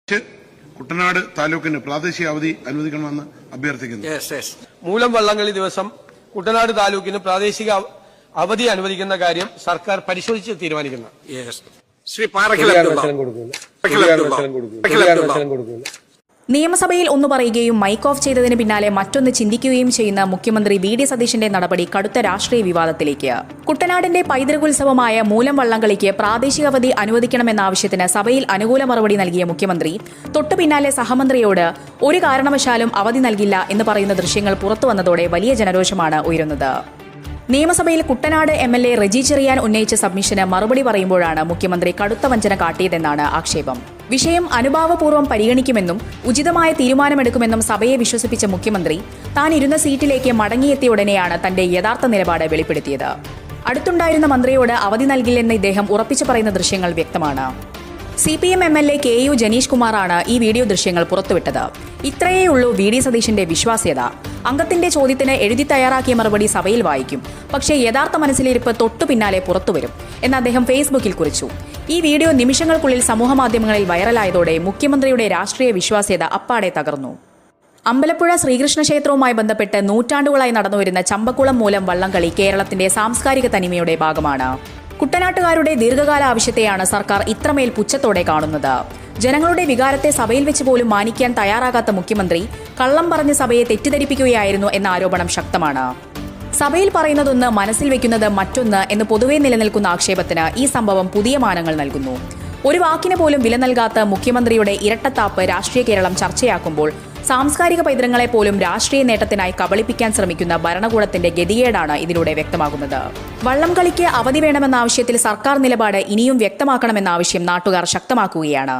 കുട്ടനാട് താലൂക്കിന് പ്രാദേശിക അവധി അനുവദിക്കണമെന്ന് അഭ്യർത്ഥിക്കുന്നു. മൂലം വള്ളംകളി ദിവസം കുട്ടനാട് താലൂക്കിന് പ്രാദേശിക അവധി അനുവദിക്കുന്ന കാര്യം സർക്കാർ പരിശോധിച്ച് തീരുമാനിക്കുന്നു. ശ്രീ പാറക്കൽ നിയമസഭയിൽ ഒന്ന് പറയുകയും മൈക്ക് ഓഫ് ചെയ്തതിന് പിന്നാലെ മറ്റൊന്ന് ചിന്തിക്കുകയും ചെയ്യുന്ന മുഖ്യമന്ത്രി വി ഡി സതീശന്റെ നടപടി കടുത്ത രാഷ്ട്രീയ വിവാദത്തിലേക്ക്. കുട്ടനാടിന്റെ പൈതൃകോത്സവമായ മൂലം വള്ളംകളിക്ക് പ്രാദേശിക അവധി അനുവദിക്കണമെന്ന ആവശ്യത്തിന് സഭയിൽ അനുകൂല മറുപടി നൽകിയ മുഖ്യമന്ത്രി തൊട്ടു പിന്നാലെ സഹമന്ത്രിയോട് ഒരു കാരണവശാലും അവധി നൽകില്ല എന്ന് പറയുന്ന ദൃശ്യങ്ങൾ പുറത്തുവന്നതോടെ വലിയ ജനരോഷമാണ് ഉയരുന്നത്. നിയമസഭയിൽ കുട്ടനാട് MLA റെജി ചെറിയാൻ ഉന്നയിച്ച സബ്മിഷന് മറുപടി പറയുമ്പോഴാണ് മുഖ്യമന്ത്രി കടുത്ത വഞ്ചന കാട്ടിയതെന്നാണ് ആക്ഷേപം. വിഷയം അനുഭാവപൂർവ്വം പരിഗണിക്കുമെന്നും ഉചിതമായ തീരുമാനമെടുക്കുമെന്നും സഭയെ വിശ്വസിപ്പിച്ച മുഖ്യമന്ത്രി താൻ ഇരുന്ന സീറ്റിലേക്ക് മടങ്ങിയെത്തിയ ഉടനെയാണ് തന്റെ യഥാർത്ഥ നിലപാട് വെളിപ്പെടുത്തിയത്. അടുത്തുണ്ടായിരുന്ന മന്ത്രിയോട് അവധി നൽകില്ലെന്ന് ഇദ്ദേഹം ഉറപ്പിച്ചു പറയുന്ന ദൃശ്യങ്ങൾ വ്യക്തമാണ്. CPM MLA KU ജനീഷ് കുമാറാണ് ഈ വീഡിയോ ദൃശ്യങ്ങൾ പുറത്തുവിട്ടത്. ഇത്രയേ ഉള്ളൂ വി ഡി സതീശന്റെ വിശ്വാസ്യത. അംഗത്തിന്റെ ചോദ്യത്തിന് എഴുതി തയ്യാറാക്കിയ മറുപടി സഭയിൽ വായിക്കും, പക്ഷേ യഥാർത്ഥ മനസ്സിലിരിപ്പ് തൊട്ടു പിന്നാലെ പുറത്തുവരും എന്ന് അദ്ദേഹം ഫേസ്ബുക്കിൽ കുറിച്ചു. ഈ വീഡിയോ നിമിഷങ്ങൾക്കുള്ളിൽ സമൂഹമാധ്യമങ്ങളിൽ വൈറലായതോടെ മുഖ്യമന്ത്രിയുടെ രാഷ്ട്രീയ വിശ്വാസ്യത അപ്പാടെ തകർന്നു. അമ്പലപ്പുഴ ശ്രീകൃഷ്ണ ക്ഷേത്രവുമായി ബന്ധപ്പെട്ട് നൂറ്റാണ്ടുകളായി നടന്നുവരുന്ന ചമ്പക്കുളം മൂലം വള്ളംകളി കേരളത്തിന്റെ സാംസ്കാരിക തനിമയുടെ ഭാഗമാണ്. കുട്ടനാട്ടുകാരുടെ ദീർഘകാല ആവശ്യത്തെയാണ് സർക്കാർ ഇത്രമേൽ പുച്ഛത്തോടെ കാണുന്നത്. ജനങ്ങളുടെ വികാരത്തെ സഭയിൽ വെച്ച് പോലും മാനിക്കാൻ തയ്യാറാകാത്ത മുഖ്യമന്ത്രി കള്ളം പറഞ്ഞ് സഭയെ തെറ്റിദ്ധരിപ്പിക്കുകയായിരുന്നു എന്ന ആരോപണം ശക്തമാണ്. സഭയിൽ പറയുന്നതൊന്ന് മനസ്സിൽ വെക്കുന്നത് മറ്റൊന്ന് എന്ന് പൊതുവെ നിലനിൽക്കുന്ന ആക്ഷേപത്തിന് ഈ സംഭവം പുതിയ മാനങ്ങൾ നൽകുന്നു. ഒരു വാക്കിന് പോലും വില നൽകാത്ത മുഖ്യമന്ത്രിയുടെ ഇരട്ടത്താപ്പ് രാഷ്ട്രീയ കേരളം ചർച്ചയാക്കുമ്പോൾ സാംസ്കാരിക പൈതൃകങ്ങളെ പോലും രാഷ്ട്രീയ നേട്ടത്തിനായി കബളിപ്പിക്കാൻ ശ്രമിക്കുന്ന ഭരണകൂടത്തിന്റെ ഗതികേടാണ് ഇതിലൂടെ വ്യക്തമാകുന്നത്. വള്ളംകളിക്ക് അവധി വേണമെന്ന ആവശ്യത്തിൽ സർക്കാർ നിലപാട് ഇനിയും വ്യക്തമാക്കണമെന്ന ആവശ്യം നാട്ടുകാർ ശക്തമാക്കുകയാണ്.